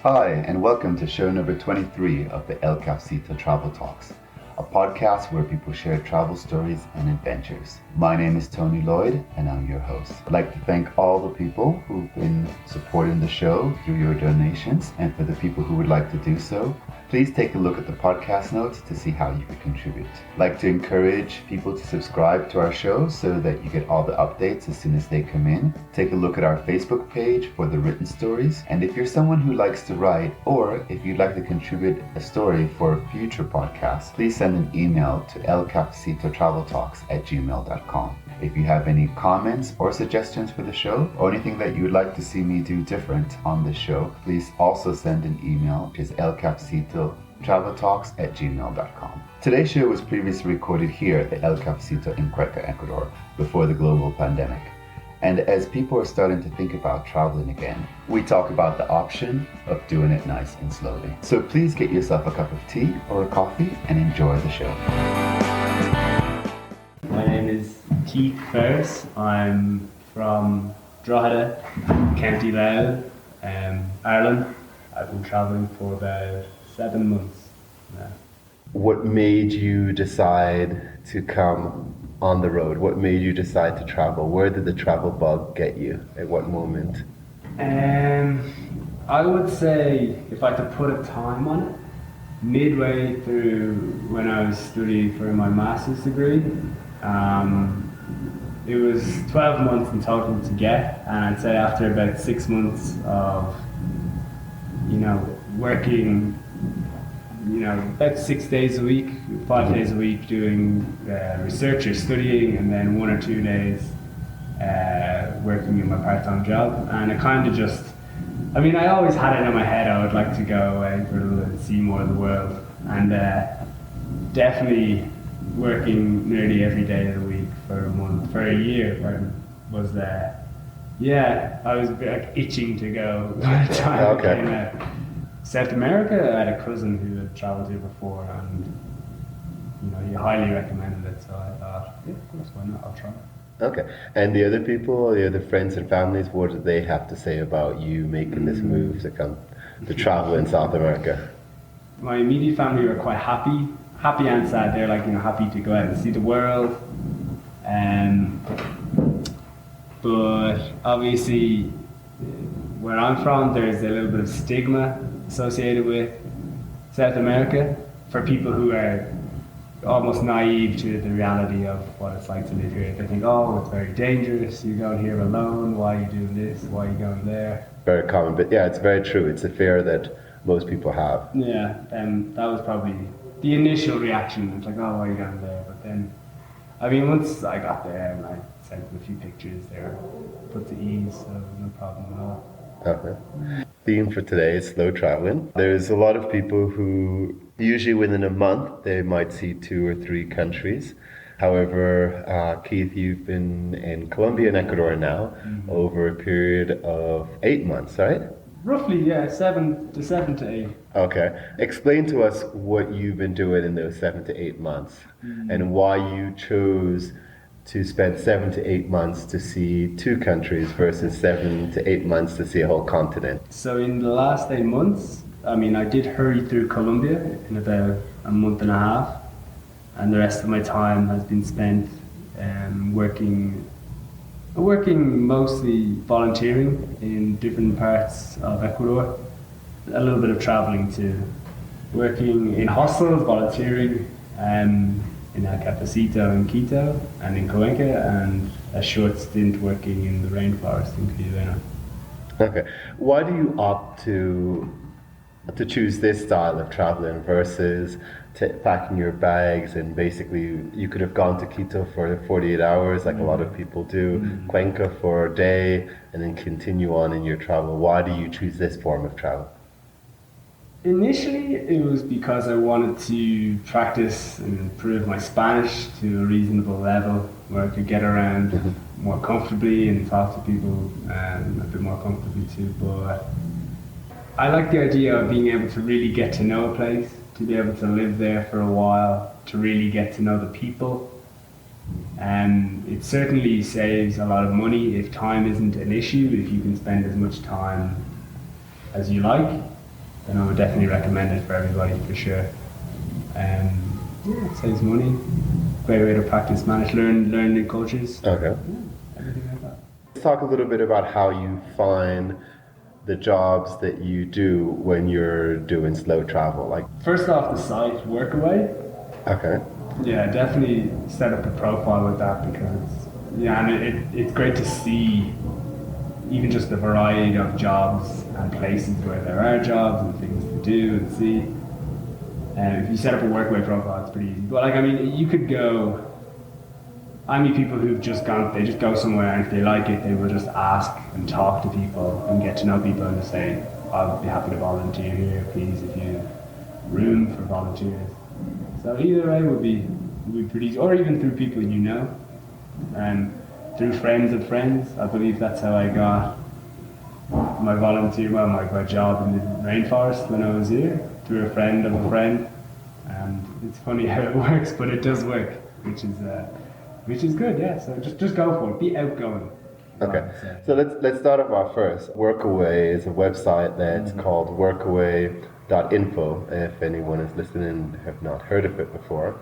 Hi, and welcome to show number 23 of the El Cafecito Travel Talks, a podcast where people share travel stories and adventures. My name is Tony Lloyd, and I'm your host. I'd like to thank all the people who've been supporting the show through your donations, and for the people who would like to do so, please take a look at the podcast notes to see how you can contribute. I'd like to encourage people to subscribe to our show so that you get all the updates as soon as they come in. Take a look at our Facebook page for the written stories. And if you're someone who likes to write, or if you'd like to contribute a story for a future podcast, please send an email to elcafecitotraveltalks@gmail.com. If you have any comments or suggestions for the show, or anything that you would like to see me do different on this show, please also send an email, which is elcafecitotraveltalks@gmail.com. Today's show was previously recorded here at the El Cafecito in Cuenca, Ecuador, before the global pandemic. And as people are starting to think about traveling again, we talk about the option of doing it nice and slowly. So please get yourself a cup of tea or a coffee and enjoy the show. My name is Ferris. I'm from Drogheda, County Louth, Ireland. I've been travelling for about 7 months now. What made you decide to come on the road? What made you decide to travel? Where did the travel bug get you? At what moment? I would say, if I could put a time on it, midway through when I was studying for my master's degree. It was 12 months in total to get, and I'd say after about 6 months of, working, about 6 days a week, 5 days a week doing research or studying, and then 1 or 2 days working in my part-time job. And it kind of just, I always had it in my head I would like to go out for a little and see more of the world, and definitely working nearly every day of the week for a year was I was itching to go by the time it came out. South America, I had a cousin who had travelled here before, and he highly recommended it, so I thought, yeah, of course, why not, I'll try it. Okay. And the other people, the other friends and families, what did they have to say about you making this move to come to travel in South America? My immediate family were quite happy and sad. They're happy to go out and see the world. But obviously, where I'm from, there's a little bit of stigma associated with South America for people who are almost naive to the reality of what it's like to live here. They think, oh, it's very dangerous, you're going here alone, why are you doing this, why are you going there? Very common, but yeah, it's very true. It's a fear that most people have. Yeah, that was probably the initial reaction. It's like, oh, why are you going there? But then, once I got there and I sent them a few pictures, they were put to ease, so no problem at all. Okay. Theme for today is slow traveling. There's a lot of people who usually within a month they might see 2 or 3 countries. However, Keith, you've been in Colombia and Ecuador now over a period of 8 months, right? Roughly, yeah, 7 to 8. Okay. Explain to us what you've been doing in those 7 to 8 months and why you chose to spend 7 to 8 months to see 2 countries versus 7 to 8 months to see a whole continent. So in the last 8 months, I did hurry through Colombia in about a month and a half, and the rest of my time has been spent working mostly volunteering in different parts of Ecuador. A little bit of traveling too. Working in hostels, volunteering in El Cafecito in Quito and in Cuenca, and a short stint working in the rainforest in Cuenca. Okay. Why do you opt to choose this style of traveling versus packing your bags and basically you could have gone to Quito for 48 hours like a lot of people do, Cuenca for a day, and then continue on in your travel? Why do you choose this form of travel? Initially, it was because I wanted to practice and improve my Spanish to a reasonable level where I could get around more comfortably and talk to people a bit more comfortably too. But I like the idea of being able to really get to know a place, to be able to live there for a while, to really get to know the people. It certainly saves a lot of money if time isn't an issue, if you can spend as much time as you like. then I would definitely recommend it for everybody for sure. Yeah, it saves money. Great way to practice learn new cultures. Okay. Yeah, everything like that. Let's talk a little bit about how you find the jobs that you do when you're doing slow travel. Like, First off, the site Workaway. okay. Yeah, definitely set up a profile with that because and it's great to see even just the variety of jobs and places where there are jobs and things to do and see. And if you set up a Workaway profile, it's pretty easy. But like, I mean, you could go. I meet people who've just gone. They just go somewhere, and if they like it, they will just ask and talk to people and get to know people and just say, "I'll be happy to volunteer here, please, if you have room for volunteers." So either way would be pretty easy, or even through people you know, and through friends of friends. I believe that's how I got my my job in the rainforest when I was here, through a friend of a friend. And it's funny how it works, but it does work, which is good. Yeah. So just go for it. Be outgoing. Okay, so let's start off first. Workaway is a website that's called workaway.info. If anyone is listening and have not heard of it before,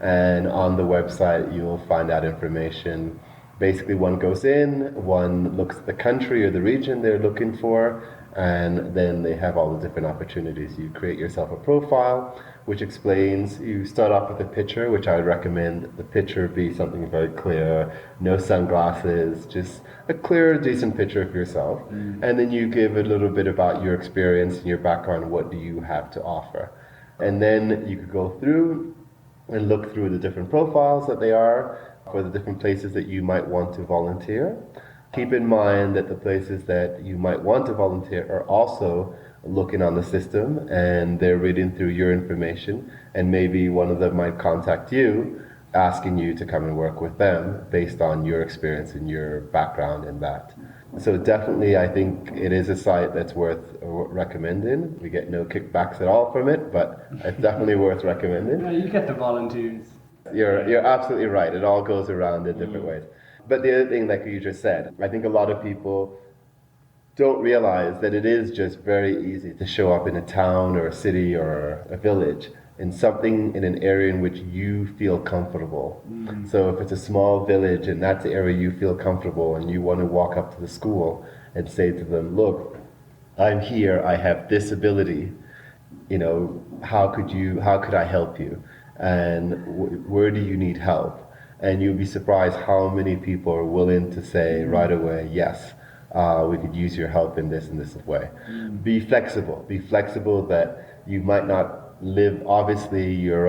and on the website you'll find out information. Basically, one goes in, one looks at the country or the region they're looking for, and then they have all the different opportunities. You create yourself a profile, which explains, you start off with a picture, which I would recommend the picture be something very clear, no sunglasses, just a clear, decent picture of yourself. And then you give a little bit about your experience and your background, what do you have to offer. And then you could go through and look through the different profiles that they are for the different places that you might want to volunteer. Keep in mind that the places that you might want to volunteer are also looking on the system and they're reading through your information, and maybe one of them might contact you asking you to come and work with them based on your experience and your background in that. So definitely I think it is a site that's worth recommending. We get no kickbacks at all from it, but it's definitely worth recommending. Yeah, you get the volunteers. You're absolutely right. It all goes around in different ways. But the other thing, like you just said, I think a lot of people don't realize that it is just very easy to show up in a town or a city or a village in something in an area in which you feel comfortable. So if it's a small village and that's the area you feel comfortable and you want to walk up to the school and say to them, look, I'm here, I have this ability, how could I help you? And where do you need help? And you'll be surprised how many people are willing to say right away, yes, we could use your help in this and this way. Be flexible that you might not live, obviously you're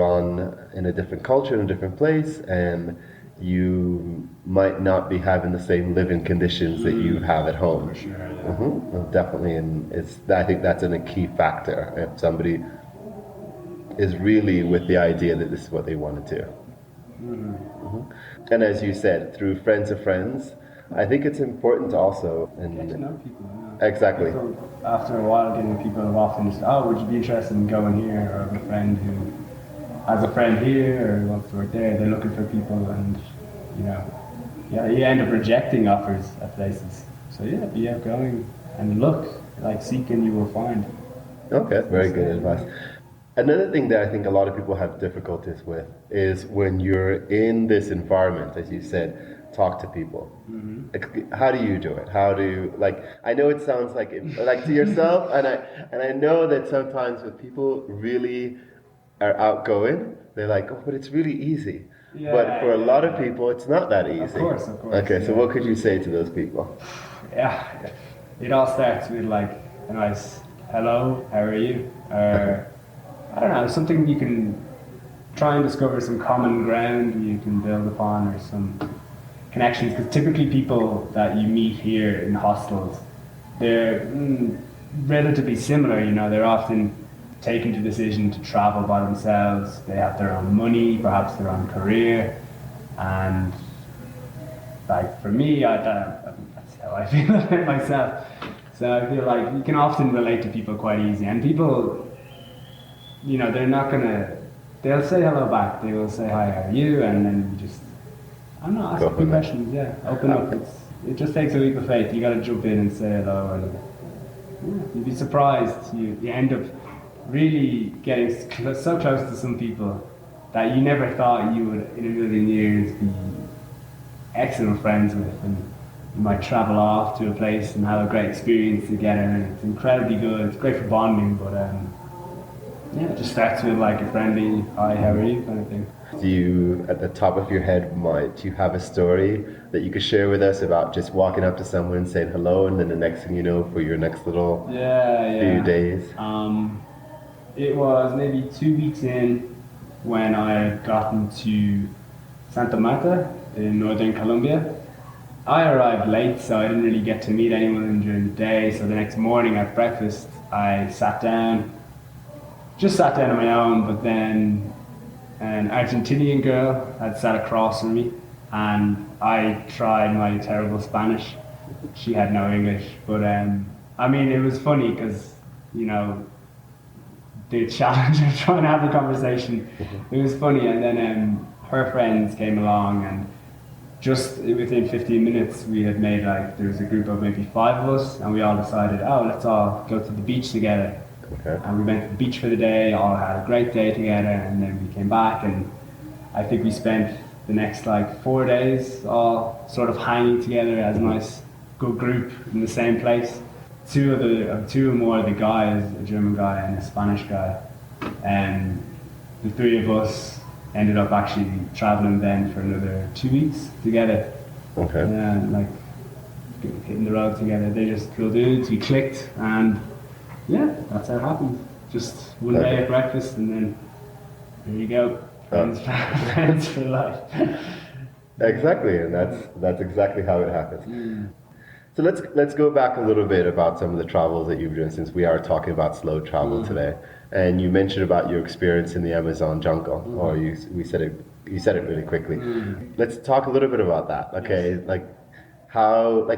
in a different culture, in a different place, and you might not be having the same living conditions that you have at home. For sure, yeah. Definitely, and I think that's a key factor if somebody is really with the idea that this is what they want to do. And as you said, through friends of friends, I think it's important to also Get to know people. Exactly. People, after a while, getting people who often just, would you be interested in going here? Or I have a friend who has a friend here or who wants to work there. They're looking for people, and you end up rejecting offers at places. So yeah, be outgoing and look, like seek and you will find. Okay, very good advice. Another thing that I think a lot of people have difficulties with is when you're in this environment, as you said, talk to people. How do you do it? How do you, I know it sounds like to yourself, and I know that sometimes when people really are outgoing, they're like, oh, but it's really easy. But for a lot of people, it's not that easy. Of course. Okay, so what could you say to those people? Yeah, it all starts with a nice hello, how are you? Or I don't know, something you can try and discover, some common ground you can build upon, or some connections. Because typically people that you meet here in hostels, they're relatively similar. They're often taking the decision to travel by themselves. They have their own money, perhaps their own career, and for me, that's how I feel about myself. So I feel like you can often relate to people quite easy, and people, they're not they'll say hello back, they will say hi, how are you, and then you just, I don't know, ask a few questions, open up. It just takes a leap of faith. You got to jump in and say hello, and you'd be surprised. You end up really getting so close to some people that you never thought you would in a million years be excellent friends with, and you might travel off to a place and have a great experience together, and it's incredibly good. It's great for bonding, but it just starts with like a friendly "Hi, how are you?" kind of thing. Do you, at the top of your head, might you have a story that you could share with us about just walking up to someone saying hello, and then the next thing you know, for your next little few days? It was maybe 2 weeks in when I had gotten to Santa Marta in northern Colombia. I arrived late, so I didn't really get to meet anyone during the day. So the next morning at breakfast, I sat down on my own, but then an Argentinian girl had sat across from me, and I tried my terrible Spanish. She had no English, but it was funny because, the challenge of trying to have a conversation, it was funny. And then her friends came along, and just within 15 minutes we had made there was a group of maybe 5 of us, and we all decided, let's all go to the beach together. Okay. And we went to the beach for the day, all had a great day together, and then we came back, and I think we spent the next 4 days all sort of hanging together as a nice good group in the same place. Two or more of the guys, a German guy and a Spanish guy, and the 3 of us ended up actually traveling then for another 2 weeks together. Okay. And hitting the road together. They're just cool dudes. We clicked, and that's how it happened. Just one day at breakfast, and then there you go. Friends for life. Exactly, and that's exactly how it happens. So let's go back a little bit about some of the travels that you've done, since we are talking about slow travel today. And you mentioned about your experience in the Amazon jungle, or you said it really quickly. Let's talk a little bit about that. Okay,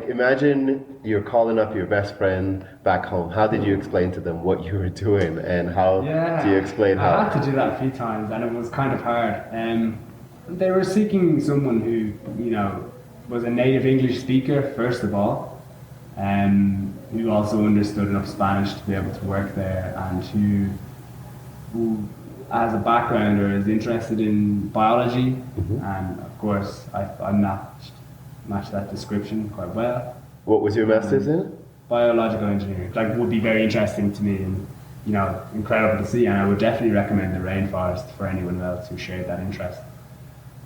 imagine you're calling up your best friend back home. How did you explain to them what you were doing, and how do you explain how? I had to do that a few times, and it was kind of hard. They were seeking someone who, was a native English speaker, first of all, who also understood enough Spanish to be able to work there, and who has a background or is interested in biology. And of course, I matched that description quite well. What was your master's in? Biological engineering. Would be very interesting to me, and incredible to see. And I would definitely recommend the rainforest for anyone else who shared that interest.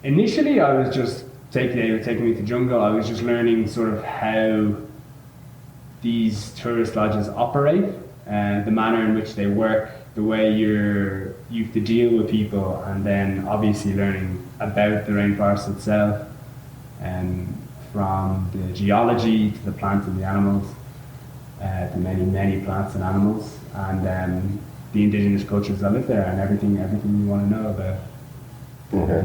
Initially, I was just they were taking me to jungle. I was just learning sort of how these tourist lodges operate, and the manner in which they work, the way you have to deal with people, and then obviously learning about the rainforest itself, and from the geology to the plants and the animals, the many plants and animals, and the indigenous cultures that live there, and everything you want to know about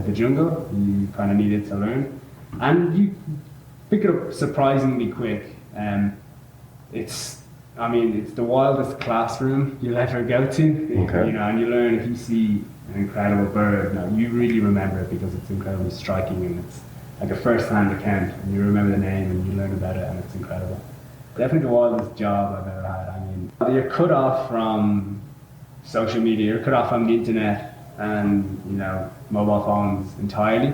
the jungle. You kind of needed to learn, and you pick it up surprisingly quick. It's the wildest classroom you'll ever go to. And you learn, if you see an incredible bird, you really remember it because it's incredibly striking, and it's like a first-hand account, and you remember the name and you learn about it, and it's incredible. Definitely the wildest job I've ever had. You're cut off from social media, you're cut off from the internet and mobile phones entirely.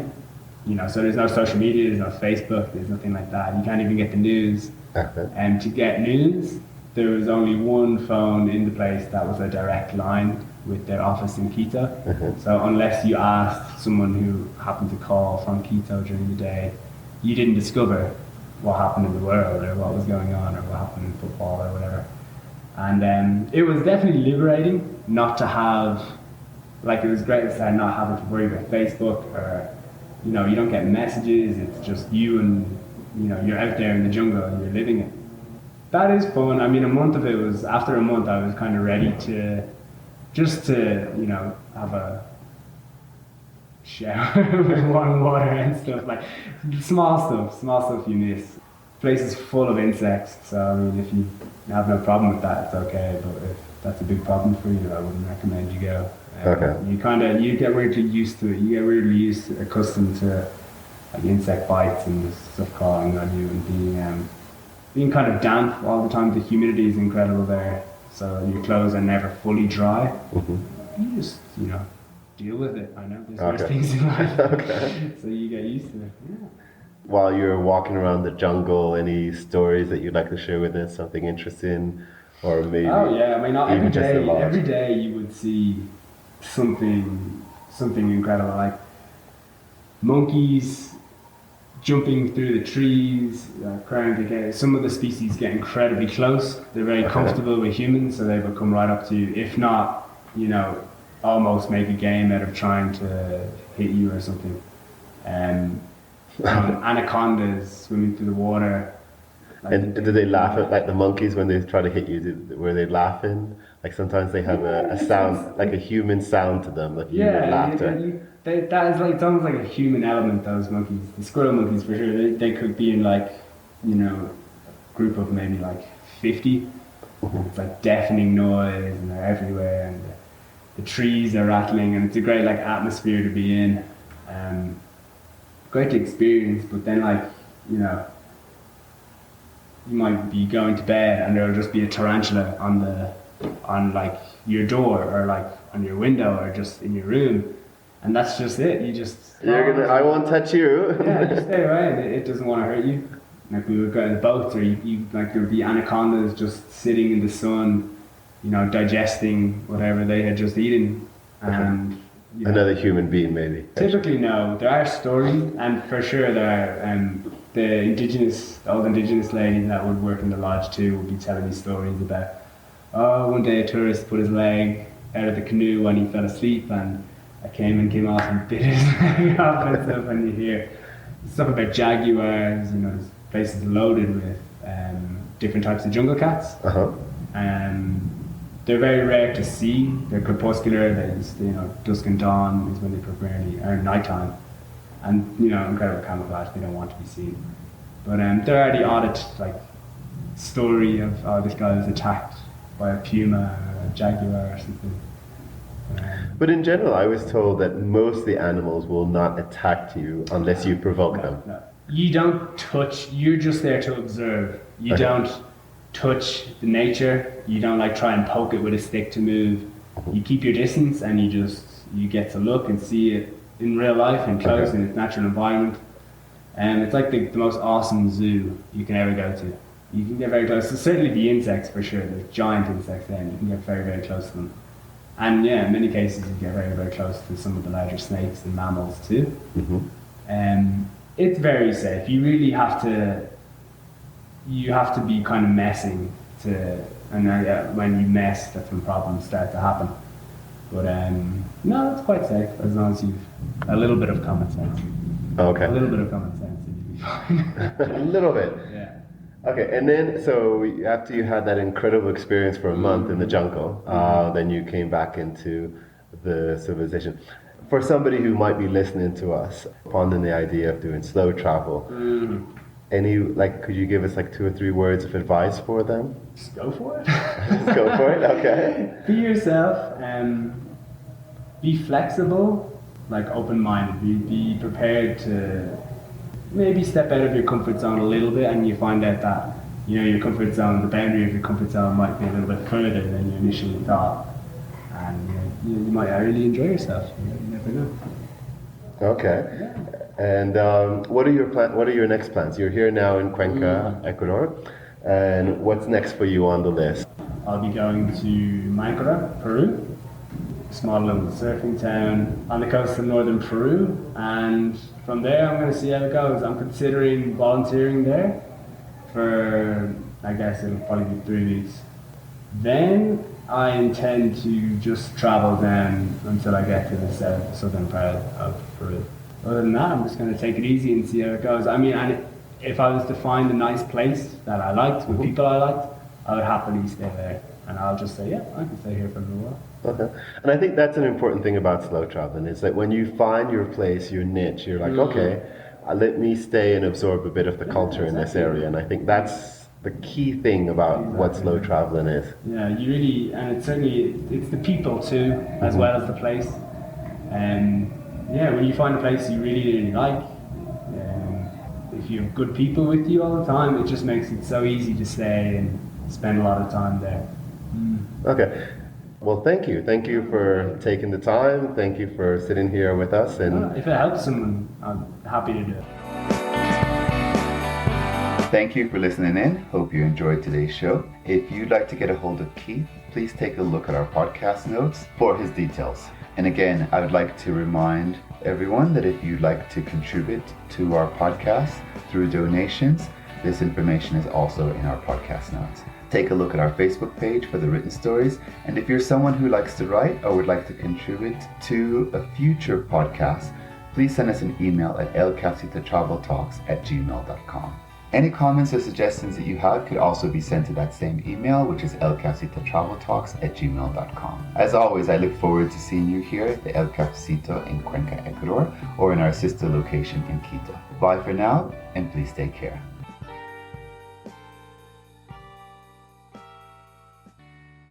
So there's no social media, there's no Facebook, there's nothing like that. You can't even get the news. And to get news, there was only one phone in the place that was a direct line with their office in Quito. So unless you asked someone who happened to call from Quito during the day, you didn't discover what happened in the world, or what was going on, or what happened in football, or whatever. And it was definitely liberating not to have, it was great to not having to worry about Facebook, or you don't get messages. It's just you, and you're out there in the jungle and you're living it. That is fun. A month of it was, after a month I was kind of ready to have a shower with warm water and stuff, small stuff you miss. Place is full of insects, so if you have no problem with that, it's okay, but if that's a big problem for you, I wouldn't recommend you go. You get weirdly used to it. You get weirdly accustomed to insect bites and stuff crawling on you, and being kind of damp all the time. The humidity is incredible there, so your clothes are never fully dry. Mm-hmm. You just, deal with it. I know there's Okay. worse things in life. Okay. So you get used to it. Yeah. While you're walking around the jungle, any stories that you'd like to share with us? Something interesting, or maybe? Oh yeah, I mean, not even just a lot. every day you would see something incredible, like monkeys jumping through the trees, trying to get. Some of the species get incredibly close. They're very comfortable with humans, so they will come right up to you. If not, almost make a game out of trying to hit you or something. Anacondas swimming through the water. And do they laugh at like the monkeys when they try to hit you? Were they laughing? Like sometimes they have a sound, like a human sound to them, like human laughter. That is like, it's almost like a human element. Those monkeys, the squirrel monkeys for sure. They could be in like, a group of maybe like 50. It's like deafening noise, and they're everywhere, and the trees are rattling, and it's a great like atmosphere to be in. Great to experience, but then you might be going to bed and there'll just be a tarantula on like your door or like on your window or just in your room, and that's just it. You just I won't touch you. Yeah, just stay away, and it doesn't want to hurt you. Like we would go to the boats, or you like there would be anacondas just sitting in the sun, digesting whatever they had just eaten, and another human being maybe. Typically, no. There are stories, and for sure there are. The old indigenous lady that would work in the lodge too would be telling me stories about, one day a tourist put his leg out of the canoe when he fell asleep, and a caiman came off and bit his leg off and stuff. And you hear stuff about jaguars. This place is loaded with different types of jungle cats. They're very rare to see. They're crepuscular. They just, dusk and dawn is when they primarily, or nighttime. And, incredible camouflage. They don't want to be seen. But there are the odd, story of, this guy was attacked by a puma or a jaguar or something. But in general, I was told that most of the animals will not attack you unless you provoke them. No. You don't touch. You're just there to observe. You don't touch the nature. You don't try and poke it with a stick to move. You keep your distance, and you get to look and see it in real life and close in its natural environment. And it's like the most awesome zoo you can ever go to. You can get very close. So certainly the insects for sure. There's giant insects there, and you can get very, very close to them. And in many cases you get very, very close to some of the larger snakes and mammals too. It's very safe. You really have to. You have to be kind of messing and when you mess, that's when problems start to happen. But no, it's quite safe as long as you've a little bit of common sense. Okay. A little bit of common sense, and you'll be fine. A little bit. Yeah. Okay, and then so after you had that incredible experience for a month in the jungle, then you came back into the civilization. For somebody who might be listening to us, pondering the idea of doing slow travel, could you give us 2 or 3 words of advice for them? Just go for it. Just go for it. Okay. Be yourself. Be flexible. Open-minded. Be prepared to maybe step out of your comfort zone a little bit, and you find out that your comfort zone, the boundary of your comfort zone, might be a little bit further than you initially thought, and you might really enjoy yourself. You never know. Okay. And what are your next plans? You're here now in Cuenca, Ecuador, and what's next for you on the list? I'll be going to Mancora, Peru. Small little surfing town on the coast of northern Peru, and from there I'm going to see how it goes. I'm considering volunteering there for, I guess it'll probably be 3 weeks. Then I intend to just travel down until I get to the southern part of Peru. Other than that, I'm just going to take it easy and see how it goes. I mean, and if I was to find a nice place that I liked, with people I liked, I would happily stay there. And I'll just say, I can stay here for a little while. Okay. And I think that's an important thing about slow traveling, is that when you find your place, your niche, you're like, okay, let me stay and absorb a bit of the culture in this area. And I think that's the key thing about what slow traveling is. Yeah, you really, and it's the people too, as well as the place. And when you find a place you really, really like, if you have good people with you all the time, it just makes it so easy to stay and spend a lot of time there. Okay. Well, thank you. Thank you for taking the time. Thank you for sitting here with us. And If it helps someone, I'm happy to do it. Thank you for listening in. Hope you enjoyed today's show. If you'd like to get a hold of Keith, please take a look at our podcast notes for his details. And again, I would like to remind everyone that if you'd like to contribute to our podcast through donations, this information is also in our podcast notes. Take a look at our Facebook page for the written stories. And if you're someone who likes to write or would like to contribute to a future podcast, please send us an email at elcafecitotraveltalks@gmail.com. Any comments or suggestions that you have could also be sent to that same email, which is elcafecitotraveltalks@gmail.com. As always, I look forward to seeing you here at the El Cafecito in Cuenca, Ecuador, or in our sister location in Quito. Bye for now, and please take care.